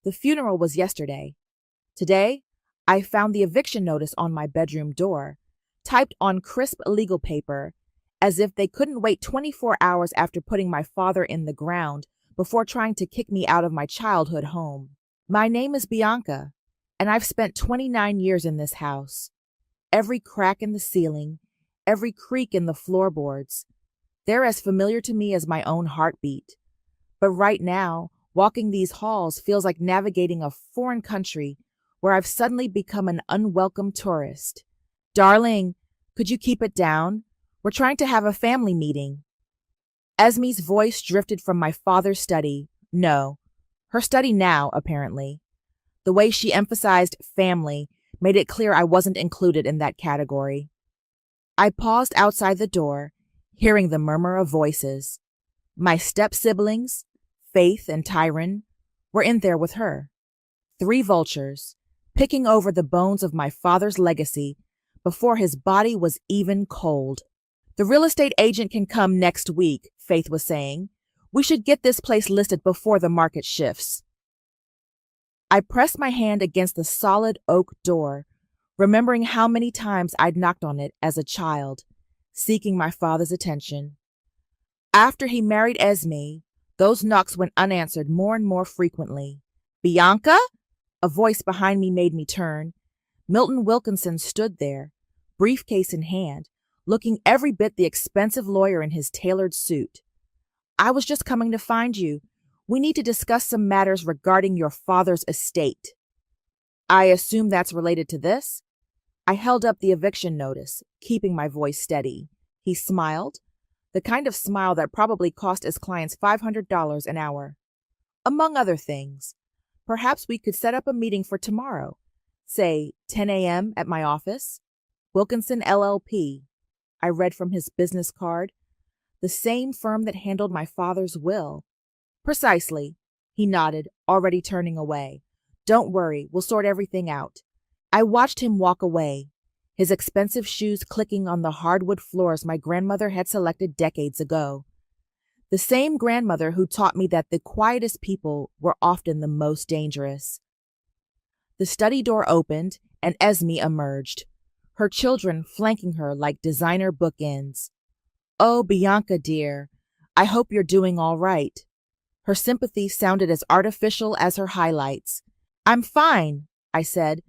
The funeral was yesterday. Today, I found the eviction notice on my bedroom door, typed on crisp legal paper, as if they couldn't wait 24 hours after putting my father in the ground before trying to kick me out of my childhood home. My name is Bianca, and I've spent 29 years in this house. Every crack in the ceiling, every creak in the floorboards, they're as familiar to me as my own heartbeat. But right now, walking these halls feels like navigating a foreign country where I've suddenly become an unwelcome tourist. Darling, could you keep it down? We're trying to have a family meeting. Esme's voice drifted from my father's study. No, her study now, apparently. The way she emphasized family made it clear I wasn't included in that category. I paused outside the door, hearing the murmur of voices. My step-siblings, Faith and Tyron, were in there with her. 3 vultures, picking over the bones of my father's legacy before his body was even cold. The real estate agent can come next week, Faith was saying. We should get this place listed before the market shifts. I pressed my hand against the solid oak door, remembering how many times I'd knocked on it as a child, seeking my father's attention. After he married Esme, those knocks went unanswered more and more frequently. Bianca? A voice behind me made me turn. Milton Wilkinson stood there, briefcase in hand, looking every bit the expensive lawyer in his tailored suit. I was just coming to find you. We need to discuss some matters regarding your father's estate. I assume that's related to this? I held up the eviction notice, keeping my voice steady. He smiled, the kind of smile that probably cost his clients $500 an hour. Among other things, perhaps we could set up a meeting for tomorrow, say 10 a.m. at my office. Wilkinson LLP. I read from his business card. The same firm that handled my father's will. Precisely. He nodded, already turning away. Don't worry, we'll sort everything out. I watched him walk away, his expensive shoes clicking on the hardwood floors my grandmother had selected decades ago. The same grandmother who taught me that the quietest people were often the most dangerous. The study door opened, and Esme emerged, her children flanking her like designer bookends. Oh, Bianca, dear, I hope you're doing all right. Her sympathy sounded as artificial as her highlights. I'm fine, I said,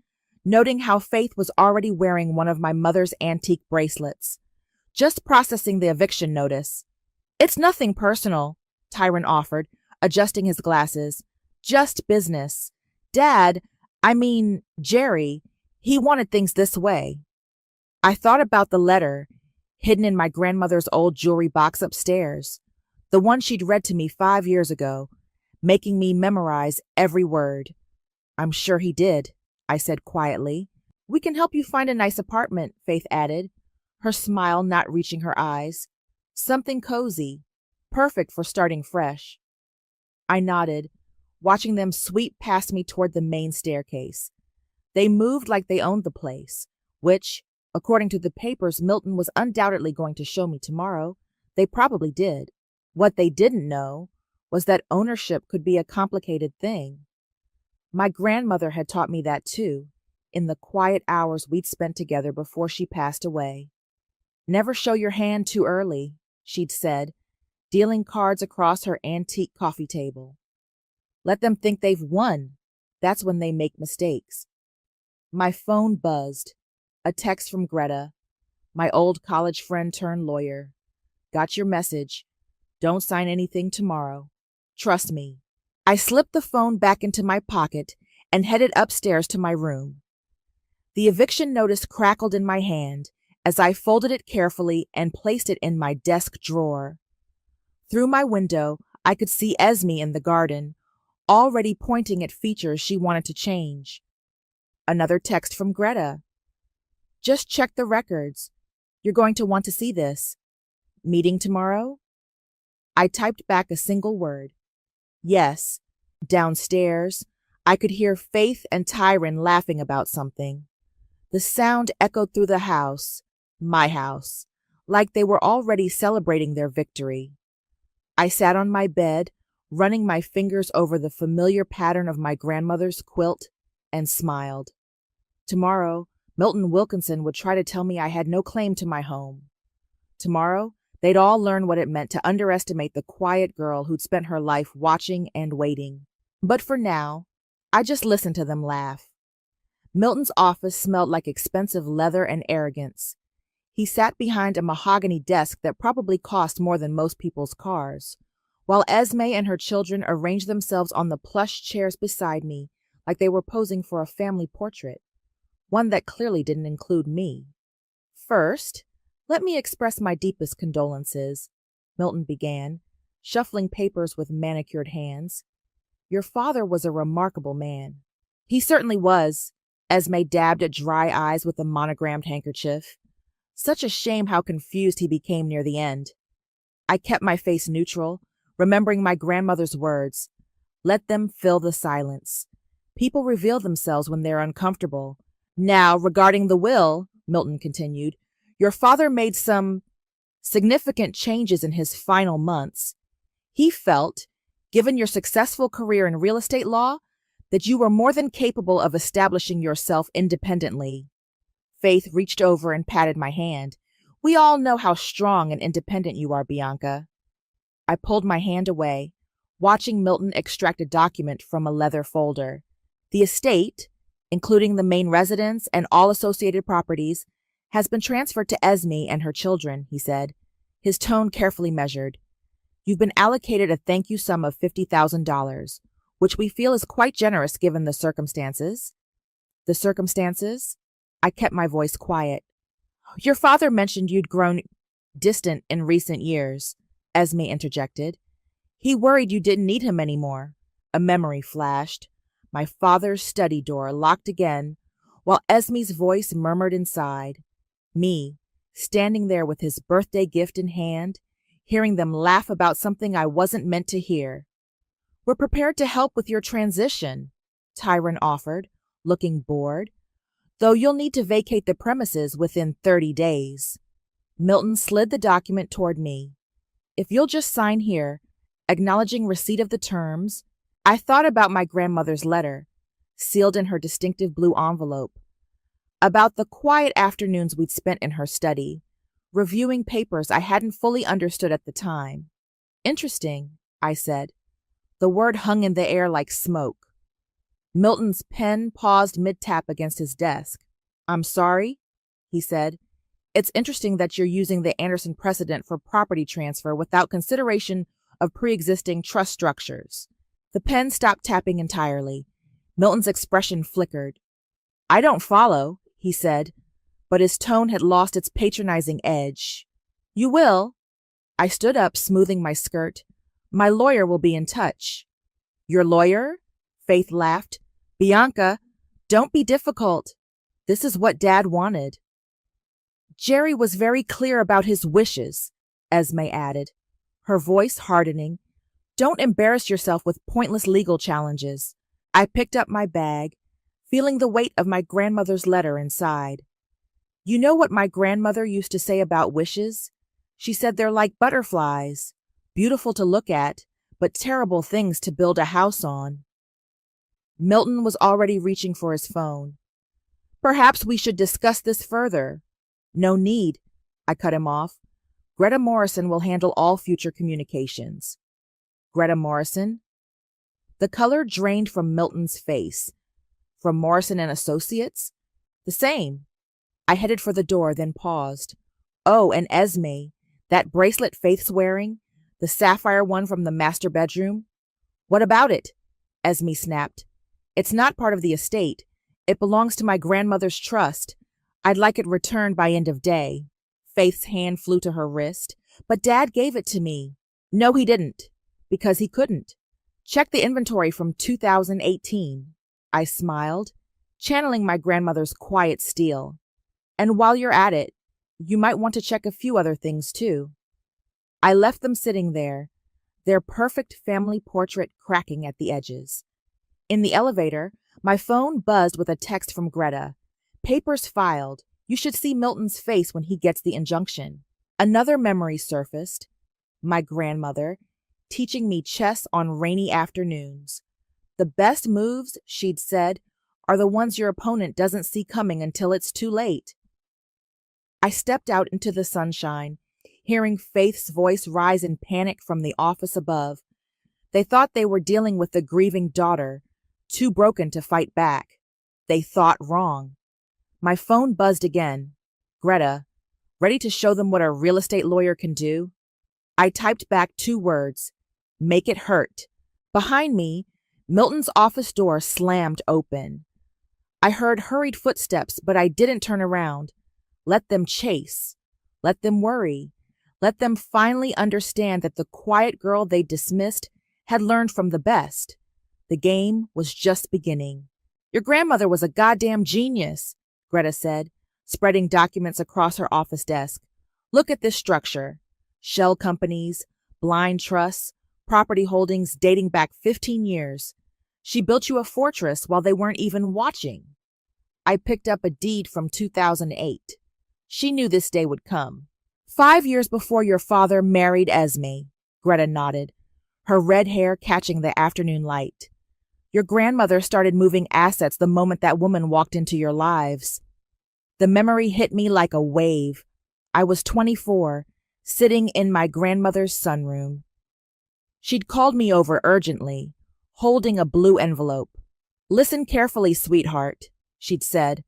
noting how Faith was already wearing one of my mother's antique bracelets. Just processing the eviction notice. It's nothing personal, Tyron offered, adjusting his glasses. Just business. Jerry, he wanted things this way. I thought about the letter, hidden in my grandmother's old jewelry box upstairs, the one she'd read to me 5 years ago, making me memorize every word. I'm sure he did, I said quietly. We can help you find a nice apartment, Faith added, her smile not reaching her eyes. Something cozy, perfect for starting fresh. I nodded, watching them sweep past me toward the main staircase. They moved like they owned the place, which, according to the papers Milton was undoubtedly going to show me tomorrow, they probably did. What they didn't know was that ownership could be a complicated thing. My grandmother had taught me that too, in the quiet hours we'd spent together before she passed away. Never show your hand too early, she'd said, dealing cards across her antique coffee table. Let them think they've won. That's when they make mistakes. My phone buzzed. A text from Greta, my old college friend turned lawyer. Got your message. Don't sign anything tomorrow. Trust me. I slipped the phone back into my pocket and headed upstairs to my room. The eviction notice crackled in my hand as I folded it carefully and placed it in my desk drawer. Through my window, I could see Esme in the garden, already pointing at features she wanted to change. Another text from Greta. Just check the records. You're going to want to see this. Meeting tomorrow? I typed back a single word. Yes. Downstairs, I could hear Faith and Tyron laughing about something. The sound echoed through the house, my house, like they were already celebrating their victory. I sat on my bed, running my fingers over the familiar pattern of my grandmother's quilt, and smiled. Tomorrow, Milton Wilkinson would try to tell me I had no claim to my home. Tomorrow, they'd all learn what it meant to underestimate the quiet girl who'd spent her life watching and waiting. But for now, I just listened to them laugh. Milton's office smelled like expensive leather and arrogance. He sat behind a mahogany desk that probably cost more than most people's cars, while Esme and her children arranged themselves on the plush chairs beside me like they were posing for a family portrait, one that clearly didn't include me. First, let me express my deepest condolences, Milton began, shuffling papers with manicured hands. Your father was a remarkable man. He certainly was, Esme dabbed at dry eyes with a monogrammed handkerchief. Such a shame how confused he became near the end. I kept my face neutral, remembering my grandmother's words. Let them fill the silence. People reveal themselves when they're uncomfortable. Now, regarding the will, Milton continued, your father made some significant changes in his final months. He felt, given your successful career in real estate law, that you were more than capable of establishing yourself independently. Faith reached over and patted my hand. We all know how strong and independent you are, Bianca. I pulled my hand away, watching Milton extract a document from a leather folder. The estate, including the main residence and all associated properties, has been transferred to Esme and her children, he said, his tone carefully measured. You've been allocated a thank you sum of $50,000, which we feel is quite generous given the circumstances. The circumstances? I kept my voice quiet. Your father mentioned you'd grown distant in recent years, Esme interjected. He worried you didn't need him anymore. A memory flashed. My father's study door locked again, while Esme's voice murmured inside. Me, standing there with his birthday gift in hand, hearing them laugh about something I wasn't meant to hear. We're prepared to help with your transition, Tyron offered, looking bored, though you'll need to vacate the premises within 30 days. Milton slid the document toward me. If you'll just sign here, acknowledging receipt of the terms. I thought about my grandmother's letter, sealed in her distinctive blue envelope, about the quiet afternoons we'd spent in her study, reviewing papers I hadn't fully understood at the time. Interesting, I said. The word hung in the air like smoke. Milton's pen paused mid-tap against his desk. I'm sorry, he said. It's interesting that you're using the Anderson precedent for property transfer without consideration of pre-existing trust structures. The pen stopped tapping entirely. Milton's expression flickered. I don't follow, he said, but his tone had lost its patronizing edge. You will. I stood up, smoothing my skirt. My lawyer will be in touch. Your lawyer? Faith laughed. Bianca, don't be difficult. This is what Dad wanted. Jerry was very clear about his wishes, Esme added, her voice hardening. Don't embarrass yourself with pointless legal challenges. I picked up my bag, feeling the weight of my grandmother's letter inside. You know what my grandmother used to say about wishes? She said they're like butterflies, beautiful to look at, but terrible things to build a house on. Milton was already reaching for his phone. Perhaps we should discuss this further. No need, I cut him off. Greta Morrison will handle all future communications. Greta Morrison? The color drained from Milton's face. From Morrison and Associates? The same. I headed for the door, then paused. Oh, and Esme, that bracelet Faith's wearing, the sapphire one from the master bedroom. What about it? Esme snapped. It's not part of the estate. It belongs to my grandmother's trust. I'd like it returned by end of day. Faith's hand flew to her wrist. But Dad gave it to me. No, he didn't. Because he couldn't. Check the inventory from 2018. I smiled, channeling my grandmother's quiet steel. And while you're at it, you might want to check a few other things too. I left them sitting there, their perfect family portrait cracking at the edges. In the elevator, my phone buzzed with a text from Greta. Papers filed. You should see Milton's face when he gets the injunction. Another memory surfaced. My grandmother, teaching me chess on rainy afternoons. The best moves, she'd said, are the ones your opponent doesn't see coming until it's too late. I stepped out into the sunshine, hearing Faith's voice rise in panic from the office above. They thought they were dealing with a grieving daughter, too broken to fight back. They thought wrong. My phone buzzed again. Greta, ready to show them what a real estate lawyer can do? I typed back 2 words. Make it hurt. Behind me, Milton's office door slammed open. I heard hurried footsteps, but I didn't turn around. Let them chase. Let them worry. Let them finally understand that the quiet girl they dismissed had learned from the best. The game was just beginning. Your grandmother was a goddamn genius, Greta said, spreading documents across her office desk. Look at this structure. Shell companies, blind trusts, property holdings dating back 15 years. She built you a fortress while they weren't even watching. I picked up a deed from 2008. She knew this day would come. 5 years before your father married Esme, Greta nodded, her red hair catching the afternoon light. Your grandmother started moving assets the moment that woman walked into your lives. The memory hit me like a wave. I was 24, sitting in my grandmother's sunroom. She'd called me over urgently, holding a blue envelope. Listen carefully, sweetheart, she'd said,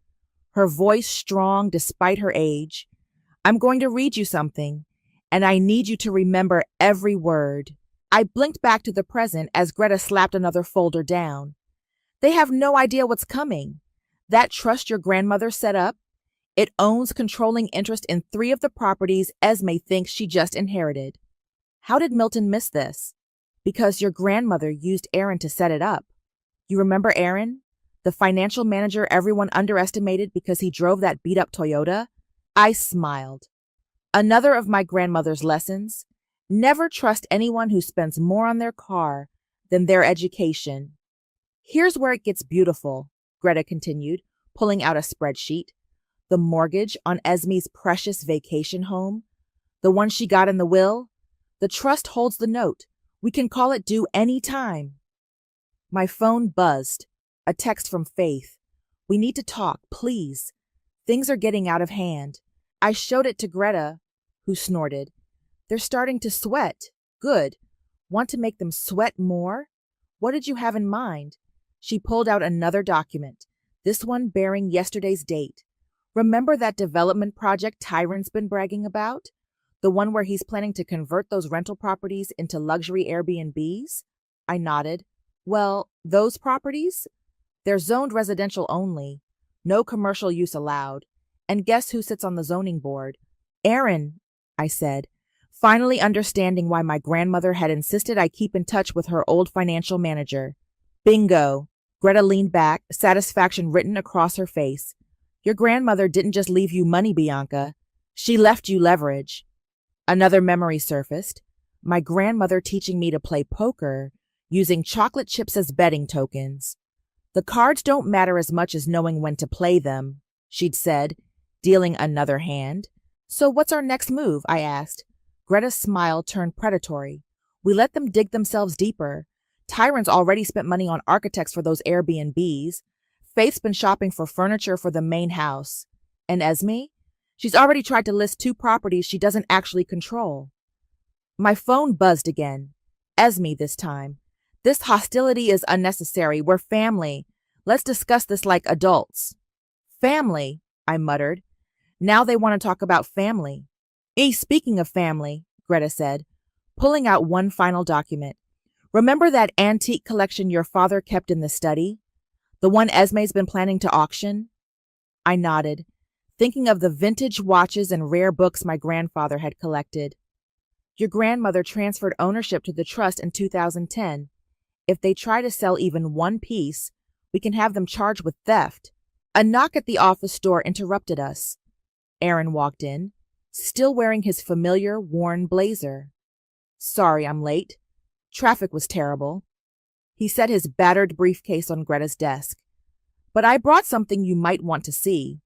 her voice strong despite her age. I'm going to read you something, and I need you to remember every word. I blinked back to the present as Greta slapped another folder down. They have no idea what's coming. That trust your grandmother set up, it owns controlling interest in 3 of the properties Esme thinks she just inherited. How did Milton miss this? Because your grandmother used Aaron to set it up. You remember Aaron? The financial manager everyone underestimated because he drove that beat-up Toyota? I smiled. Another of my grandmother's lessons: never trust anyone who spends more on their car than their education. Here's where it gets beautiful, Greta continued, pulling out a spreadsheet. The mortgage on Esme's precious vacation home, the one she got in the will, the trust holds the note. We can call it due any time. My phone buzzed. A text from Faith. We need to talk, please. Things are getting out of hand. I showed it to Greta, who snorted. They're starting to sweat. Good. Want to make them sweat more? What did you have in mind? She pulled out another document, this one bearing yesterday's date. Remember that development project Tyron's been bragging about? The one where he's planning to convert those rental properties into luxury Airbnbs? I nodded. Well, those properties? They're zoned residential only. No commercial use allowed. And guess who sits on the zoning board? Aaron, I said, finally understanding why my grandmother had insisted I keep in touch with her old financial manager. Bingo. Greta leaned back, satisfaction written across her face. Your grandmother didn't just leave you money, Bianca. She left you leverage. Another memory surfaced. My grandmother teaching me to play poker, using chocolate chips as betting tokens. The cards don't matter as much as knowing when to play them, she'd said, dealing another hand. So what's our next move? I asked. Greta's smile turned predatory. We let them dig themselves deeper. Tyron's already spent money on architects for those Airbnbs. Faith's been shopping for furniture for the main house. And Esme? She's already tried to list 2 properties she doesn't actually control. My phone buzzed again. Esme this time. This hostility is unnecessary. We're family. Let's discuss this like adults. Family, I muttered. Now they want to talk about family. Speaking of family, Greta said, pulling out one final document. Remember that antique collection your father kept in the study? The one Esme's been planning to auction? I nodded, thinking of the vintage watches and rare books my grandfather had collected. Your grandmother transferred ownership to the trust in 2010. If they try to sell even one piece, we can have them charged with theft. A knock at the office door interrupted us. Aaron walked in, still wearing his familiar, worn blazer. Sorry I'm late. Traffic was terrible. He set his battered briefcase on Greta's desk. But I brought something you might want to see.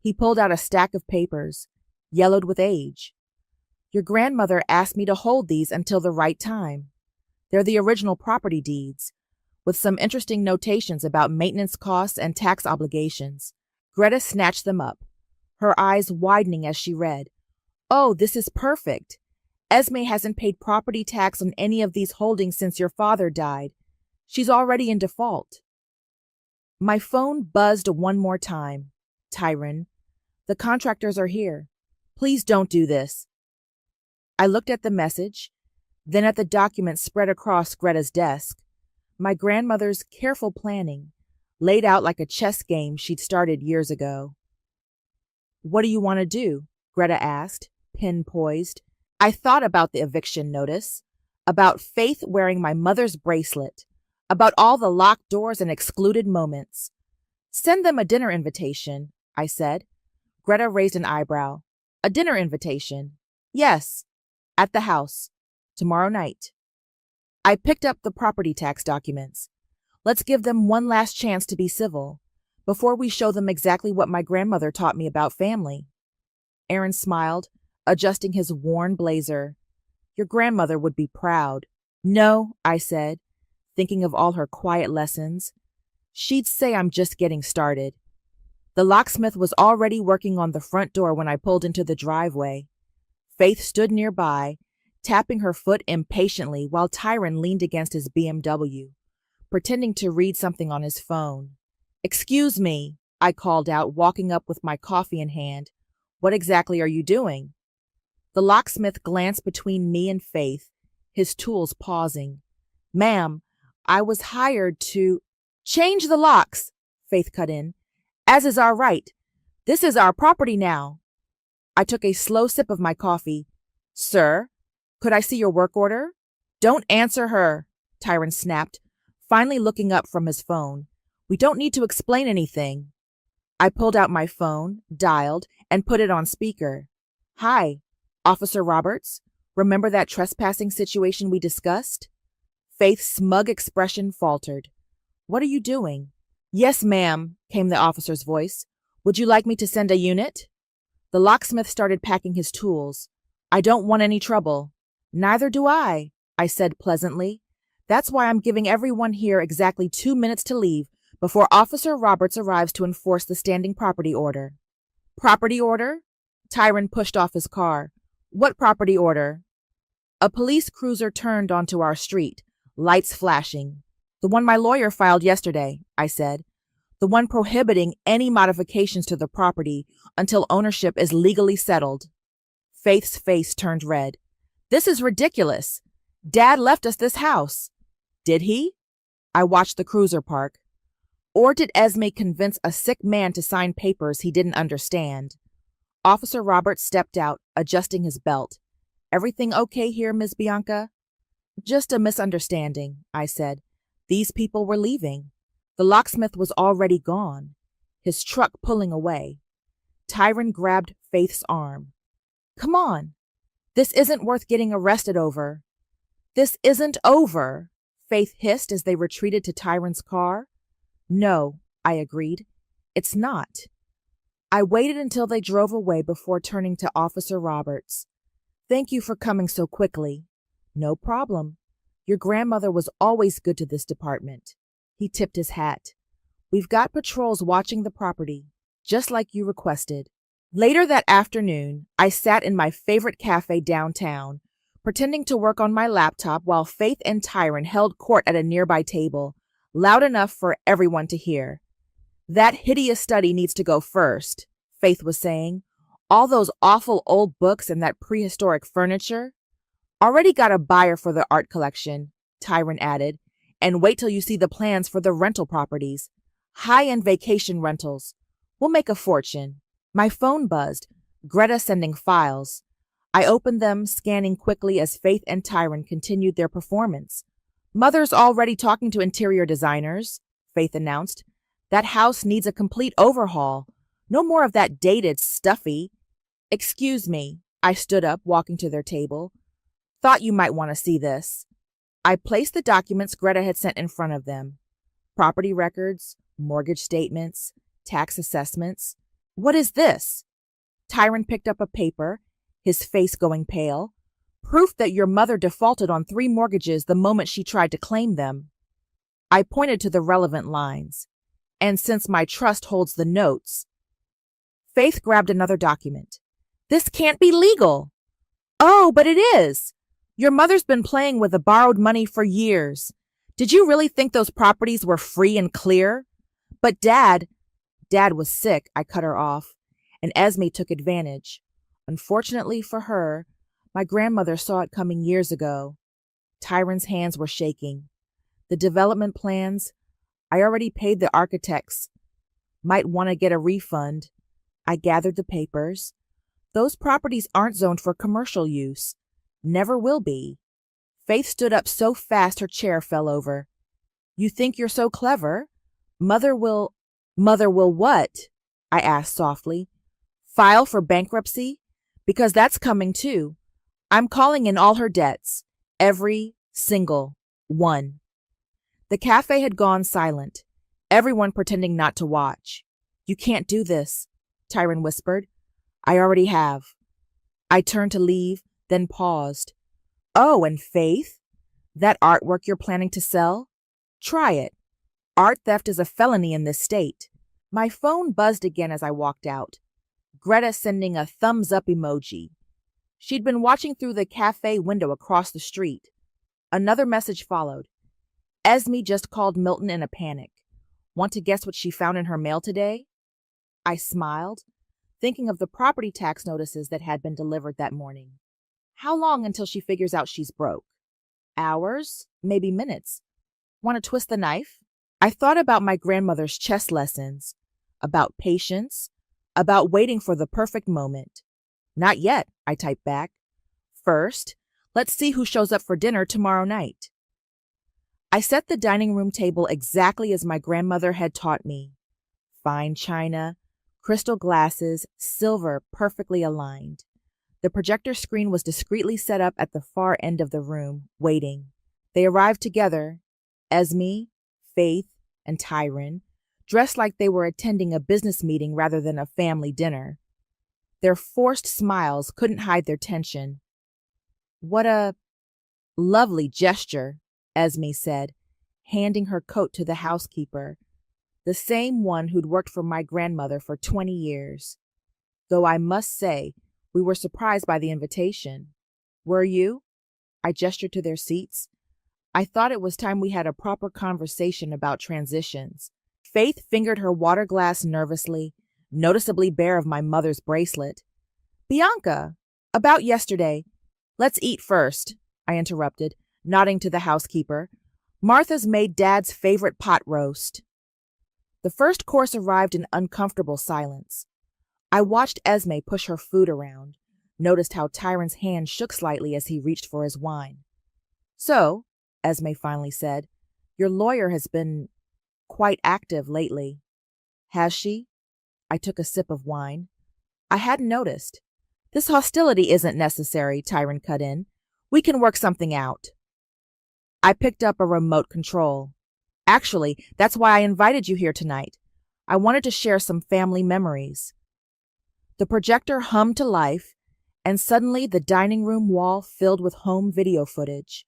He pulled out a stack of papers, yellowed with age. Your grandmother asked me to hold these until the right time. They're the original property deeds, with some interesting notations about maintenance costs and tax obligations. Greta snatched them up, her eyes widening as she read. Oh, this is perfect. Esme hasn't paid property tax on any of these holdings since your father died. She's already in default. My phone buzzed one more time. Tyron, the contractors are here. Please don't do this. I looked at the message, then at the document spread across Greta's desk. My grandmother's careful planning, laid out like a chess game she'd started years ago. What do you want to do? Greta asked, pen poised. I thought about the eviction notice, about Faith wearing my mother's bracelet, about all the locked doors and excluded moments. Send them a dinner invitation, I said. Greta raised an eyebrow. A dinner invitation? Yes, at the house, tomorrow night. I picked up the property tax documents. Let's give them one last chance to be civil, before we show them exactly what my grandmother taught me about family. Aaron smiled, adjusting his worn blazer. Your grandmother would be proud. No, I said, thinking of all her quiet lessons. She'd say I'm just getting started. The locksmith was already working on the front door when I pulled into the driveway. Faith stood nearby, tapping her foot impatiently while Tyron leaned against his BMW, pretending to read something on his phone. Excuse me, I called out, walking up with my coffee in hand. What exactly are you doing? The locksmith glanced between me and Faith, his tools pausing. Ma'am, I was hired to— Change the locks, Faith cut in, as is our right. This is our property now. I took a slow sip of my coffee. Sir, could I see your work order? Don't answer her, Tyron snapped, finally looking up from his phone. We don't need to explain anything. I pulled out my phone, dialed, and put it on speaker. Hi, Officer Roberts. Remember that trespassing situation we discussed? Faith's smug expression faltered. What are you doing? Yes, ma'am, came the officer's voice. Would you like me to send a unit? The locksmith started packing his tools. I don't want any trouble. Neither do I said pleasantly. That's why I'm giving everyone here exactly 2 minutes to leave before Officer Roberts arrives to enforce the standing property order. Property order? Tyron pushed off his car. What property order? A police cruiser turned onto our street, lights flashing. The one my lawyer filed yesterday, I said. The one prohibiting any modifications to the property until ownership is legally settled. Faith's face turned red. This is ridiculous. Dad left us this house. Did he? I watched the cruiser park. Or did Esme convince a sick man to sign papers he didn't understand? Officer Roberts stepped out, adjusting his belt. Everything okay here, Miss Bianca? Just a misunderstanding, I said. These people were leaving. The locksmith was already gone, his truck pulling away. Tyron grabbed Faith's arm. Come on. This isn't worth getting arrested over. This isn't over, Faith hissed as they retreated to Tyron's car. No, I agreed. It's not. I waited until they drove away before turning to Officer Roberts. Thank you for coming so quickly. No problem. Your grandmother was always good to this department. He tipped his hat. We've got patrols watching the property, just like you requested. Later that afternoon, I sat in my favorite cafe downtown, pretending to work on my laptop while Faith and Tyron held court at a nearby table, loud enough for everyone to hear. That hideous study needs to go first, Faith was saying. All those awful old books and that prehistoric furniture. Already got a buyer for the art collection, Tyron added, and wait till you see the plans for the rental properties. High-end vacation rentals. We'll make a fortune. My phone buzzed, Greta sending files. I opened them, scanning quickly as Faith and Tyron continued their performance. Mother's already talking to interior designers, Faith announced. That house needs a complete overhaul. No more of that dated, stuffy. Excuse me. I stood up, walking to their table. Thought you might want to see this. I placed the documents Greta had sent in front of them. Property records, mortgage statements, tax assessments. What is this? Tyron picked up a paper, his face going pale. Proof that your mother defaulted on 3 mortgages the moment she tried to claim them. I pointed to the relevant lines. And since my trust holds the notes. Faith grabbed another document. This can't be legal. Oh, but it is. Your mother's been playing with the borrowed money for years. Did you really think those properties were free and clear? But Dad was sick, I cut her off, and Esme took advantage. Unfortunately for her, my grandmother saw it coming years ago. Tyron's hands were shaking. The development plans, I already paid the architects. Might want to get a refund. I gathered the papers. Those properties aren't zoned for commercial use. Never will be. Faith stood up so fast her chair fell over. You think you're so clever? Mother will what? I asked softly. File for bankruptcy? Because that's coming too. I'm calling in all her debts. Every single one. The cafe had gone silent, everyone pretending not to watch. You can't do this, Tyron whispered. I already have. I turned to leave, then paused. Oh, and Faith? That artwork you're planning to sell? Try it. Art theft is a felony in this state. My phone buzzed again as I walked out. Greta sending a thumbs up emoji. She'd been watching through the cafe window across the street. Another message followed. Esme just called Milton in a panic. Want to guess what she found in her mail today? I smiled, thinking of the property tax notices that had been delivered that morning. How long until she figures out she's broke? Hours? Maybe minutes. Want to twist the knife? I thought about my grandmother's chess lessons, about patience, about waiting for the perfect moment. Not yet, I typed back. First, let's see who shows up for dinner tomorrow night. I set the dining room table exactly as my grandmother had taught me. Fine china, crystal glasses, silver perfectly aligned. The projector screen was discreetly set up at the far end of the room, waiting. They arrived together, Esme, Faith, and Tyron, dressed like they were attending a business meeting rather than a family dinner. Their forced smiles couldn't hide their tension. What a lovely gesture, Esme said, handing her coat to the housekeeper, the same one who'd worked for my grandmother for 20 years. Though I must say, we were surprised by the invitation. Were you? I gestured to their seats. I thought it was time we had a proper conversation about transitions. Faith fingered her water glass nervously, noticeably bare of my mother's bracelet. Bianca, about yesterday. Let's eat first, I interrupted, nodding to the housekeeper. Martha's made Dad's favorite pot roast. The first course arrived in uncomfortable silence. I watched Esme push her food around, noticed how Tyron's hand shook slightly as he reached for his wine. So, Esme finally said, your lawyer has been quite active lately. Has she? I took a sip of wine. I hadn't noticed. This hostility isn't necessary, Tyron cut in. We can work something out. I picked up a remote control. Actually, that's why I invited you here tonight. I wanted to share some family memories. The projector hummed to life, and suddenly the dining room wall filled with home video footage.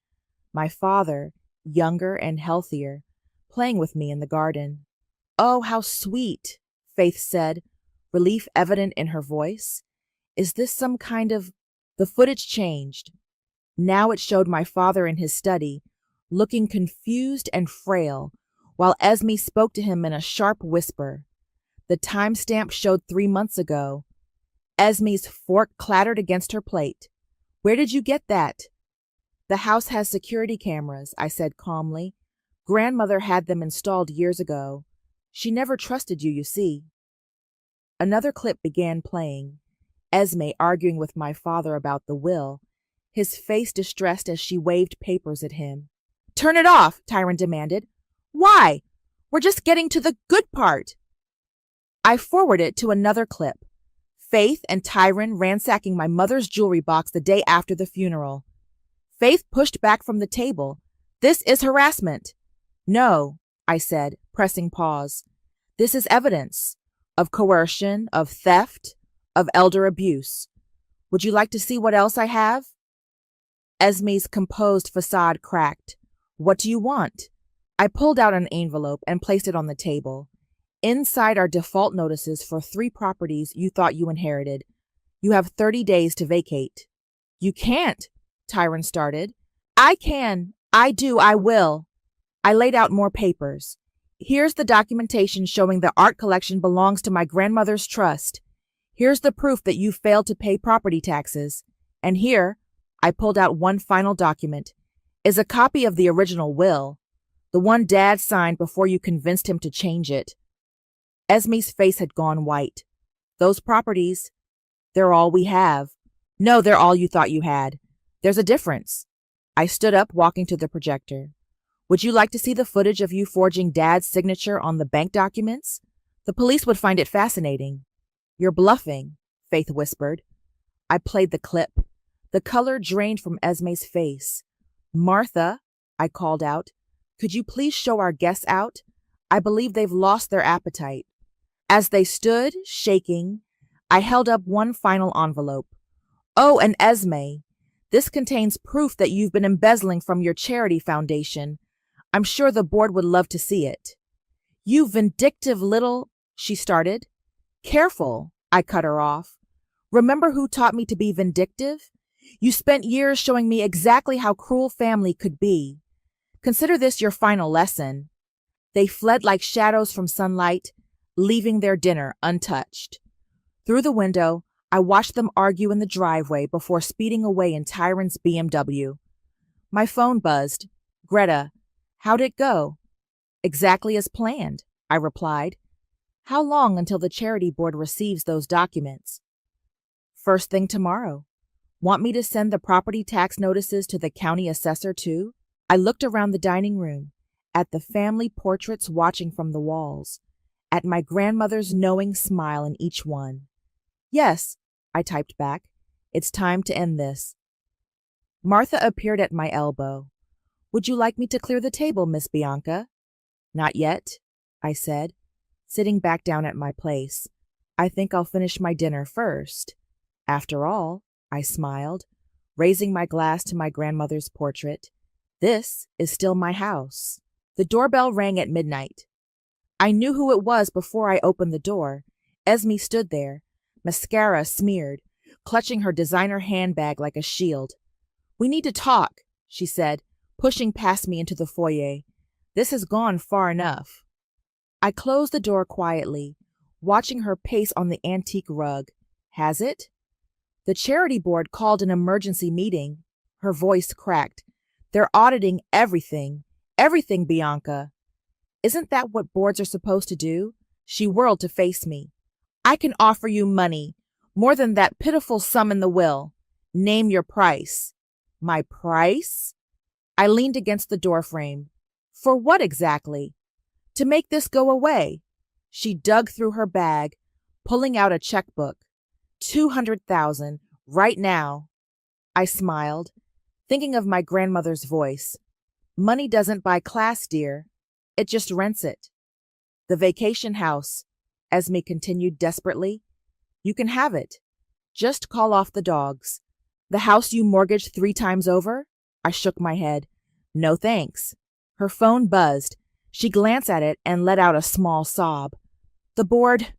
My father, younger and healthier, playing with me in the garden. Oh, how sweet, Faith said, relief evident in her voice. Is this some kind of... The footage changed. Now it showed my father in his study, looking confused and frail, while Esme spoke to him in a sharp whisper. The timestamp showed 3 months ago. Esme's fork clattered against her plate. Where did you get that? The house has security cameras, I said calmly. Grandmother had them installed years ago. She never trusted you, you see. Another clip began playing. Esme arguing with my father about the will, his face distressed as she waved papers at him. Turn it off, Tyron demanded. Why? We're just getting to the good part. I forwarded to another clip. Faith and Tyron ransacking my mother's jewelry box the day after the funeral. Faith pushed back from the table. This is harassment. No, I said, pressing pause. This is evidence of coercion, of theft, of elder abuse. Would you like to see what else I have? Esme's composed facade cracked. What do you want? I pulled out an envelope and placed it on the table. Inside are default notices for 3 properties you thought you inherited. You have 30 days to vacate. You can't, Tyron started. I can. I do. I will. I laid out more papers. Here's the documentation showing the art collection belongs to my grandmother's trust. Here's the proof that you failed to pay property taxes. And here, I pulled out one final document, is a copy of the original will, the one Dad signed before you convinced him to change it. Esme's face had gone white. Those properties, they're all we have. No, they're all you thought you had. There's a difference. I stood up, walking to the projector. Would you like to see the footage of you forging Dad's signature on the bank documents? The police would find it fascinating. You're bluffing, Faith whispered. I played the clip. The color drained from Esme's face. Martha, I called out, could you please show our guests out? I believe they've lost their appetite. As they stood, shaking, I held up one final envelope. Oh, and Esme, this contains proof that you've been embezzling from your charity foundation. I'm sure the board would love to see it. You vindictive little, she started. Careful, I cut her off. Remember who taught me to be vindictive? You spent years showing me exactly how cruel family could be. Consider this your final lesson. They fled like shadows from sunlight, leaving their dinner untouched. Through the window, I watched them argue in the driveway before speeding away in Tyron's BMW. My phone buzzed. Greta, how'd it go? Exactly as planned, I replied. How long until the charity board receives those documents? First thing tomorrow. Want me to send the property tax notices to the county assessor too? I looked around the dining room, at the family portraits watching from the walls, at my grandmother's knowing smile in each one. Yes, I typed back. It's time to end this. Martha appeared at my elbow. Would you like me to clear the table, Miss Bianca? Not yet, I said, sitting back down at my place. I think I'll finish my dinner first. After all, I smiled, raising my glass to my grandmother's portrait. This is still my house. The doorbell rang at midnight. I knew who it was before I opened the door. Esme stood there, mascara smeared, clutching her designer handbag like a shield. We need to talk, she said, pushing past me into the foyer. This has gone far enough. I closed the door quietly, watching her pace on the antique rug. Has it? The charity board called an emergency meeting. Her voice cracked. They're auditing everything. Everything, Bianca. Isn't that what boards are supposed to do? She whirled to face me. I can offer you money, more than that pitiful sum in the will. Name your price. My price? I leaned against the doorframe. For what exactly? To make this go away. She dug through her bag, pulling out a checkbook. 200,000 right now. I smiled, thinking of my grandmother's voice. Money doesn't buy class, dear. It just rents it. The vacation house, Esme continued desperately. You can have it. Just call off the dogs. The house you mortgaged 3 times over? I shook my head. No thanks. Her phone buzzed. She glanced at it and let out a small sob. The board,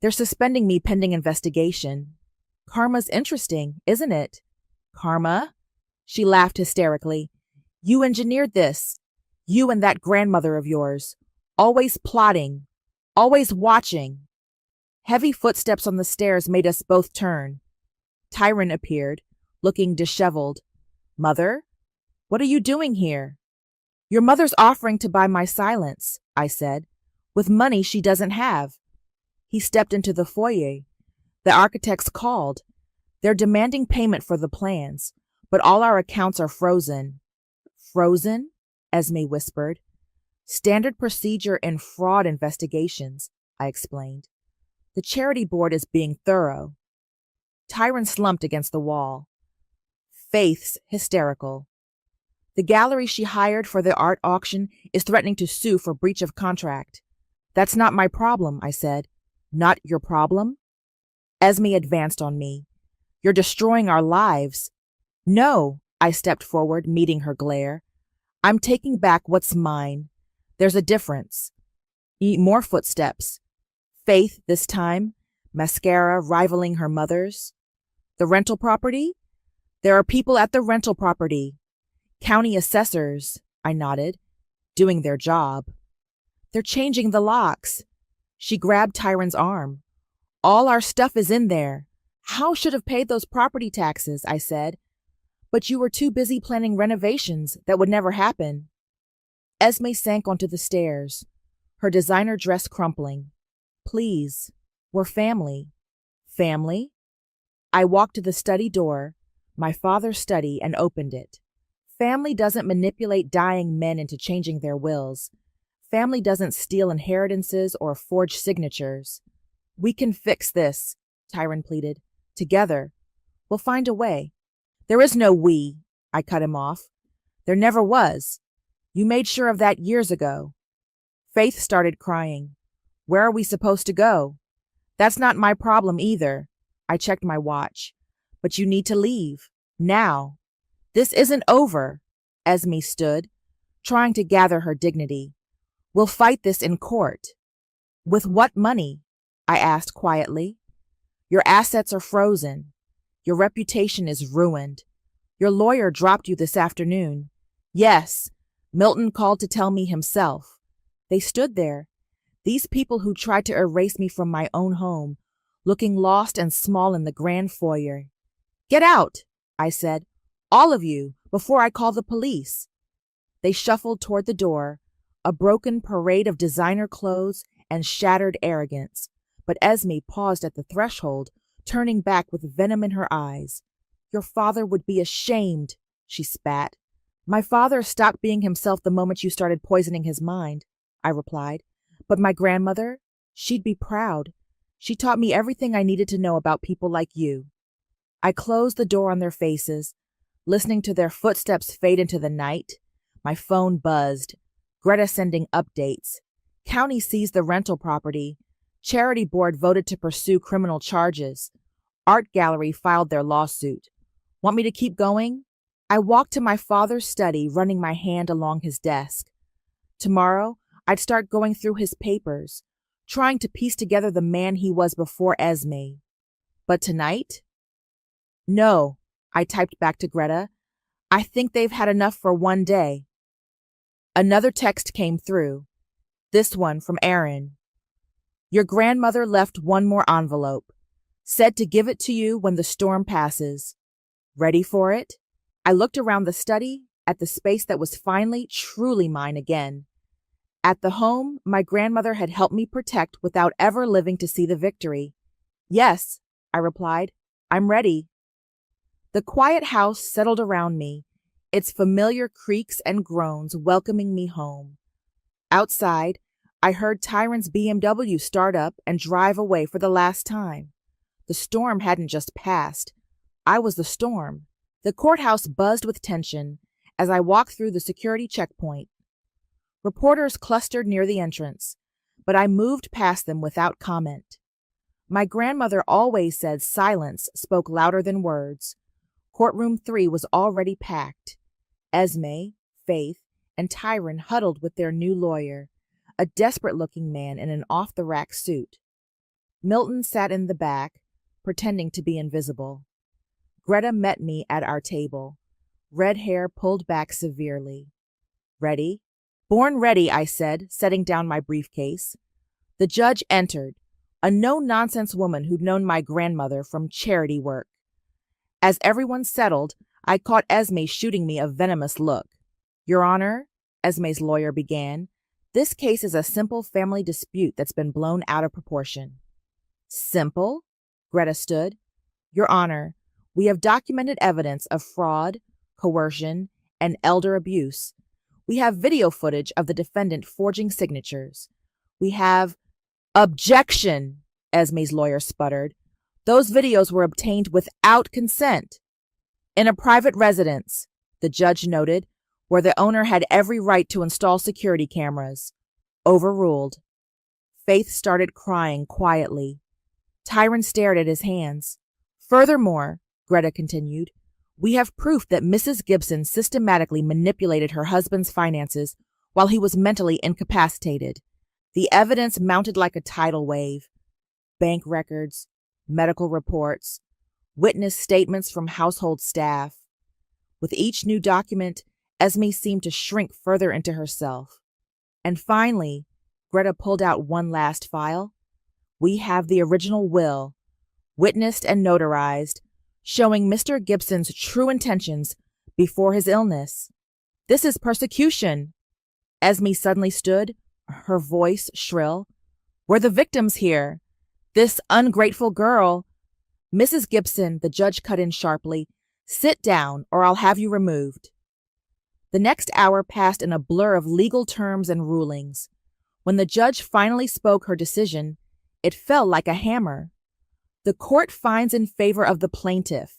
they're suspending me pending investigation. Karma's interesting, isn't it? Karma? She laughed hysterically. You engineered this. You and that grandmother of yours. Always plotting. Always watching. Heavy footsteps on the stairs made us both turn. Tyron appeared, looking disheveled. Mother? What are you doing here? Your mother's offering to buy my silence, I said, with money she doesn't have. He stepped into the foyer. The architects called. They're demanding payment for the plans, but all our accounts are frozen. Frozen? Esme whispered. Standard procedure in fraud investigations, I explained. The charity board is being thorough. Tyron slumped against the wall. Faith's hysterical. The gallery she hired for the art auction is threatening to sue for breach of contract. That's not my problem, I said. Not your problem? Esme advanced on me. You're destroying our lives. No, I stepped forward, meeting her glare. I'm taking back what's mine. There's a difference. More footsteps. Faith this time, mascara rivaling her mother's. The rental property? There are people at the rental property. County assessors, I nodded, doing their job. They're changing the locks. She grabbed Tyron's arm. All our stuff is in there. House should have paid those property taxes, I said. But you were too busy planning renovations that would never happen. Esme sank onto the stairs, her designer dress crumpling. Please, we're family. Family? I walked to the study door, my father's study, and opened it. Family doesn't manipulate dying men into changing their wills. Family doesn't steal inheritances or forge signatures. We can fix this, Tyron pleaded. Together. We'll find a way. There is no we, I cut him off. There never was. You made sure of that years ago. Faith started crying. Where are we supposed to go? That's not my problem either. I checked my watch. But you need to leave. Now. This isn't over. Esme stood, trying to gather her dignity. We'll fight this in court. With what money? I asked quietly. Your assets are frozen. Your reputation is ruined. Your lawyer dropped you this afternoon. Yes, Milton called to tell me himself. They stood there, these people who tried to erase me from my own home, looking lost and small in the grand foyer. Get out, I said, all of you, before I call the police. They shuffled toward the door, a broken parade of designer clothes and shattered arrogance. But Esme paused at the threshold, turning back with venom in her eyes. Your father would be ashamed, she spat. My father stopped being himself the moment you started poisoning his mind, I replied. But my grandmother, she'd be proud. She taught me everything I needed to know about people like you. I closed the door on their faces, listening to their footsteps fade into the night. My phone buzzed. Greta sending updates. County seized the rental property. Charity board voted to pursue criminal charges. Art gallery filed their lawsuit. Want me to keep going? I walked to my father's study, running my hand along his desk. Tomorrow, I'd start going through his papers, trying to piece together the man he was before Esme. But tonight? No, I typed back to Greta. I think they've had enough for one day. Another text came through. This one from Aaron. Your grandmother left one more envelope. Said to give it to you when the storm passes. Ready for it? I looked around the study at the space that was finally truly mine again. At the home my grandmother had helped me protect without ever living to see the victory. Yes, I replied. I'm ready. The quiet house settled around me, its familiar creaks and groans welcoming me home. Outside, I heard Tyron's BMW start up and drive away for the last time. The storm hadn't just passed. I was the storm. The courthouse buzzed with tension as I walked through the security checkpoint. Reporters clustered near the entrance, but I moved past them without comment. My grandmother always said silence spoke louder than words. Courtroom 3 was already packed. Esme, Faith, and Tyron huddled with their new lawyer, a desperate-looking man in an off-the-rack suit. Milton sat in the back, pretending to be invisible. Greta met me at our table, red hair pulled back severely. Ready? Born ready, I said, setting down my briefcase. The judge entered, a no-nonsense woman who'd known my grandmother from charity work. As everyone settled, I caught Esme shooting me a venomous look. Your Honor, Esme's lawyer began, this case is a simple family dispute that's been blown out of proportion. Simple? Greta stood. Your Honor, we have documented evidence of fraud, coercion, and elder abuse. We have video footage of the defendant forging signatures. We have— Objection, Esme's lawyer sputtered. Those videos were obtained without consent. In a private residence, the judge noted, where the owner had every right to install security cameras. Overruled. Faith started crying quietly. Tyron stared at his hands. Furthermore, Greta continued. We have proof that Mrs. Gibson systematically manipulated her husband's finances while he was mentally incapacitated. The evidence mounted like a tidal wave. Bank records, medical reports, witness statements from household staff. With each new document, Esme seemed to shrink further into herself. And finally, Greta pulled out one last file. We have the original will, witnessed and notarized, showing Mr. Gibson's true intentions before his illness. This is persecution. Esme suddenly stood, her voice shrill. We're the victims here. This ungrateful girl. Mrs. Gibson, the judge cut in sharply. Sit down, or I'll have you removed. The next hour passed in a blur of legal terms and rulings. When the judge finally spoke her decision, it fell like a hammer. The court finds in favor of the plaintiff.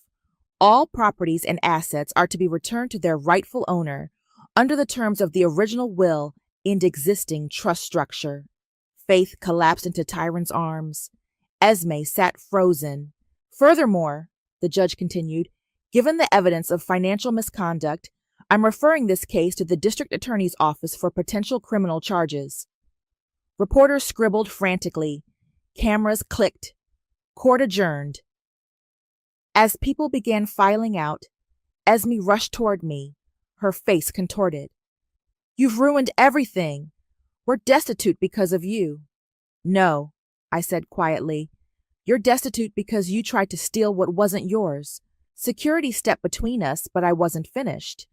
All properties and assets are to be returned to their rightful owner under the terms of the original will and existing trust structure. Faith collapsed into Tyron's arms. Esme sat frozen. Furthermore, the judge continued, given the evidence of financial misconduct, I'm referring this case to the district attorney's office for potential criminal charges. Reporters scribbled frantically. Cameras clicked. Court adjourned. As people began filing out, Esme rushed toward me, her face contorted. You've ruined everything. We're destitute because of you. No, I said quietly. You're destitute because you tried to steal what wasn't yours. Security stepped between us, but I wasn't finished.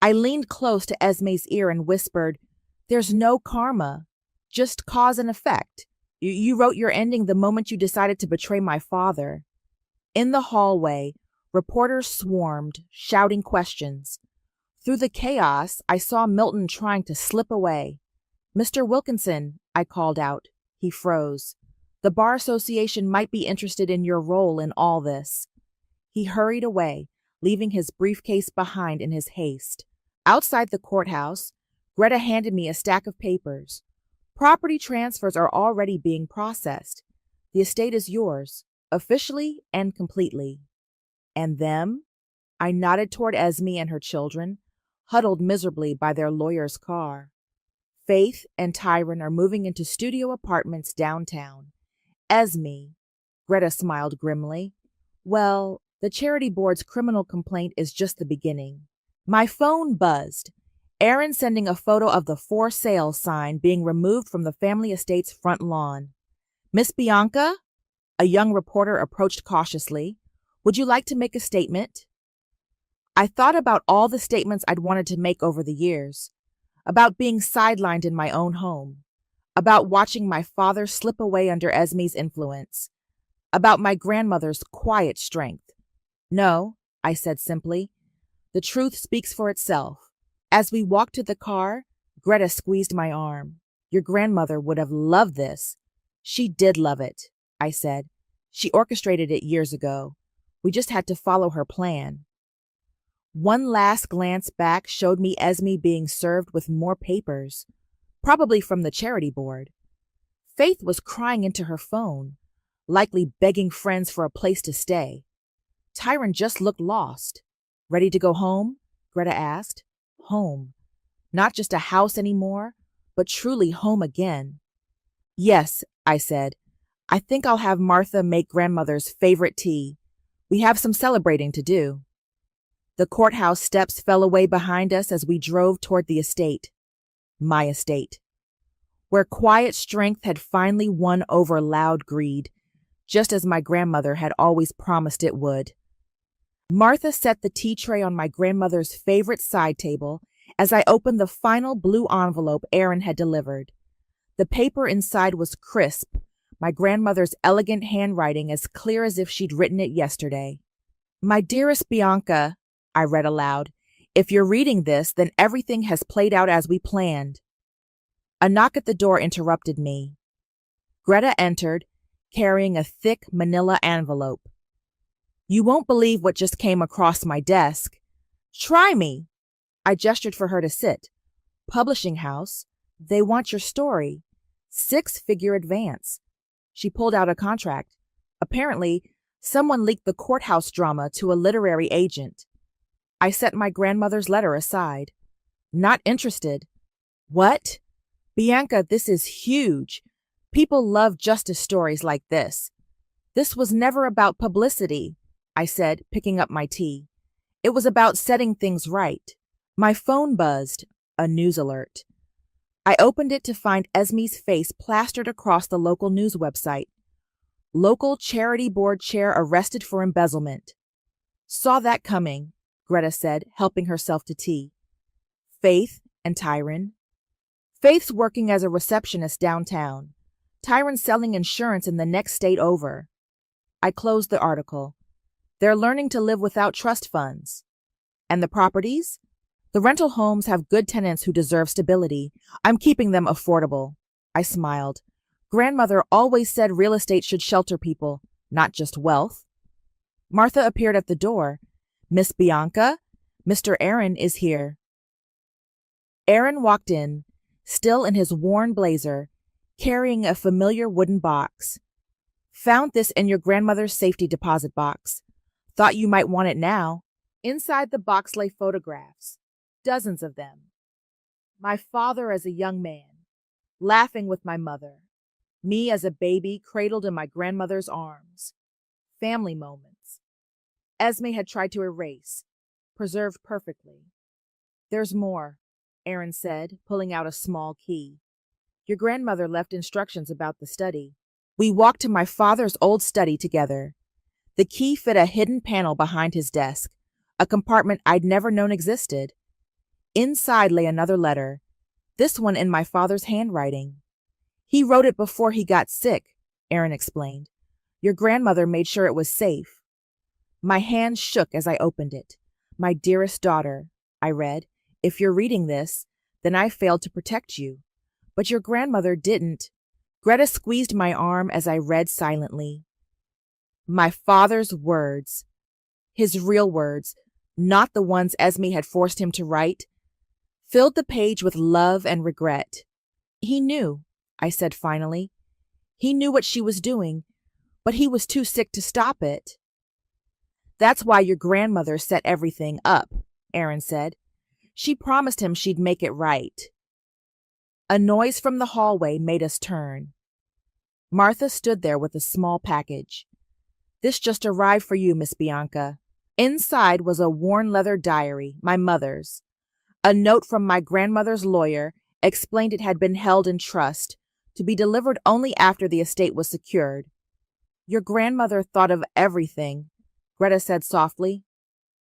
I leaned close to Esme's ear and whispered, There's no karma, just cause and effect. You wrote your ending the moment you decided to betray my father. In the hallway, reporters swarmed, shouting questions. Through the chaos, I saw Milton trying to slip away. Mr. Wilkinson, I called out. He froze. The Bar Association might be interested in your role in all this. He hurried away, leaving his briefcase behind in his haste. Outside the courthouse, Greta handed me a stack of papers. Property transfers are already being processed. The estate is yours, officially and completely. And them? I nodded toward Esme and her children, huddled miserably by their lawyer's car. Faith and Tyron are moving into studio apartments downtown. Esme, Greta smiled grimly. Well, the charity board's criminal complaint is just the beginning. My phone buzzed. Aaron sending a photo of the for sale sign being removed from the family estate's front lawn. Miss Bianca? A young reporter approached cautiously. Would you like to make a statement? I thought about all the statements I'd wanted to make over the years. About being sidelined in my own home. About watching my father slip away under Esme's influence. About my grandmother's quiet strength. No, I said simply. The truth speaks for itself. As we walked to the car, Greta squeezed my arm. Your grandmother would have loved this. She did love it, I said. She orchestrated it years ago. We just had to follow her plan. One last glance back showed me Esme being served with more papers, probably from the charity board. Faith was crying into her phone, likely begging friends for a place to stay. Tyron just looked lost. Ready to go home? Greta asked. Home. Not just a house anymore, but truly home again. Yes, I said. I think I'll have Martha make grandmother's favorite tea. We have some celebrating to do. The courthouse steps fell away behind us as we drove toward the estate. My estate. Where quiet strength had finally won over loud greed, just as my grandmother had always promised it would. Martha set the tea tray on my grandmother's favorite side table as I opened the final blue envelope Aaron had delivered. The paper inside was crisp, my grandmother's elegant handwriting as clear as if she'd written it yesterday. My dearest Bianca, I read aloud, if you're reading this, then everything has played out as we planned. A knock at the door interrupted me. Greta entered, carrying a thick manila envelope. You won't believe what just came across my desk. Try me. I gestured for her to sit. Publishing house. They want your story. 6-figure advance. She pulled out a contract. Apparently, Someone leaked the courthouse drama to a literary agent. I set my grandmother's letter aside. Not interested. What? Bianca, this is huge. People love justice stories like this. This was never about publicity, I said, picking up my tea. It was about setting things right. My phone buzzed, a news alert. I opened it to find Esme's face plastered across the local news website. Local charity board chair arrested for embezzlement. Saw that coming, Greta said, helping herself to tea. Faith and Tyron. Faith's working as a receptionist downtown. Tyron's selling insurance in the next state over. I closed the article. They're learning to live without trust funds. And the properties? The rental homes have good tenants who deserve stability. I'm keeping them affordable. I smiled. Grandmother always said real estate should shelter people, not just wealth. Martha appeared at the door. Miss Bianca, Mr. Aaron is here. Aaron walked in, still in his worn blazer, carrying a familiar wooden box. Found this in your grandmother's safety deposit box. Thought you might want it now. Inside the box lay photographs, dozens of them. My father as a young man, laughing with my mother. Me as a baby cradled in my grandmother's arms. Family moments. Esme had tried to erase, preserved perfectly. There's more, Aaron said, pulling out a small key. Your grandmother left instructions about the study. We walked to my father's old study together. The key fit a hidden panel behind his desk, a compartment I'd never known existed. Inside lay another letter, this one in my father's handwriting. He wrote it before he got sick, Aaron explained. Your grandmother made sure it was safe. My hand shook as I opened it. My dearest daughter, I read, if you're reading this, then I failed to protect you. But your grandmother didn't. Greta squeezed my arm as I read silently. My father's words. His real words, not the ones Esme had forced him to write, filled the page with love and regret. He knew, I said finally. He knew what she was doing, but he was too sick to stop it. That's why your grandmother set everything up, Aaron said. She promised him she'd make it right. A noise from the hallway made us turn. Martha stood there with a small package. This just arrived for you, Miss Bianca. Inside was a worn leather diary, my mother's. A note from my grandmother's lawyer explained it had been held in trust, to be delivered only after the estate was secured. Your grandmother thought of everything, Greta said softly.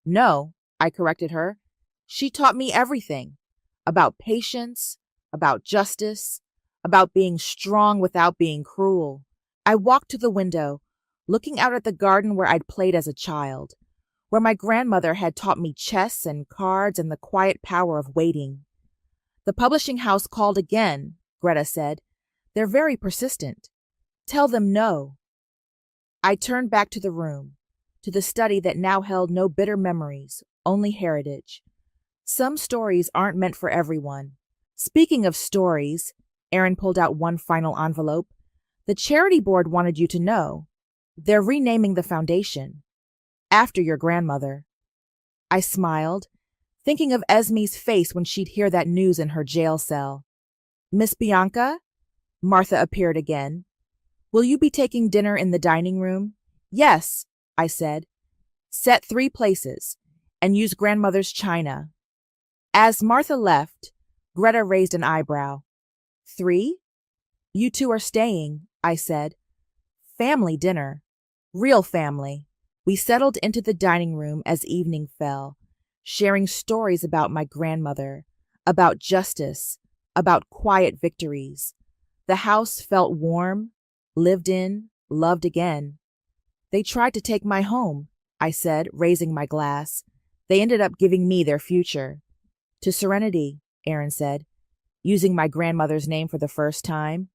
No, I corrected her. She taught me everything. About patience, about justice, about being strong without being cruel. I walked to the window, looking out at the garden where I'd played as a child, where my grandmother had taught me chess and cards and the quiet power of waiting. The publishing house called again, Greta said. They're very persistent. Tell them no. I turned back to the room, to the study that now held no bitter memories, only heritage. Some stories aren't meant for everyone. Speaking of stories, Aaron pulled out one final envelope. The charity board wanted you to know. They're renaming the foundation. After your grandmother. I smiled, thinking of Esme's face when she'd hear that news in her jail cell. Miss Bianca? Martha appeared again. Will you be taking dinner in the dining room? Yes, I said. Set 3 places, and use grandmother's china. As Martha left, Greta raised an eyebrow. 3? You 2 are staying, I said. Family dinner. Real family. We settled into the dining room as evening fell, sharing stories about my grandmother, about justice, about quiet victories. The house felt warm, lived in, loved again. They tried to take my home, I said, raising my glass. They ended up giving me their future. To serenity, Aaron said, using my grandmother's name for the first time.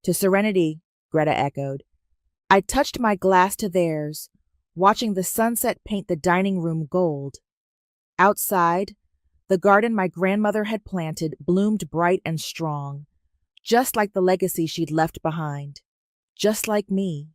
To serenity, Greta echoed. I touched my glass to theirs, watching the sunset paint the dining room gold. Outside, the garden my grandmother had planted bloomed bright and strong, just like the legacy she'd left behind, just like me.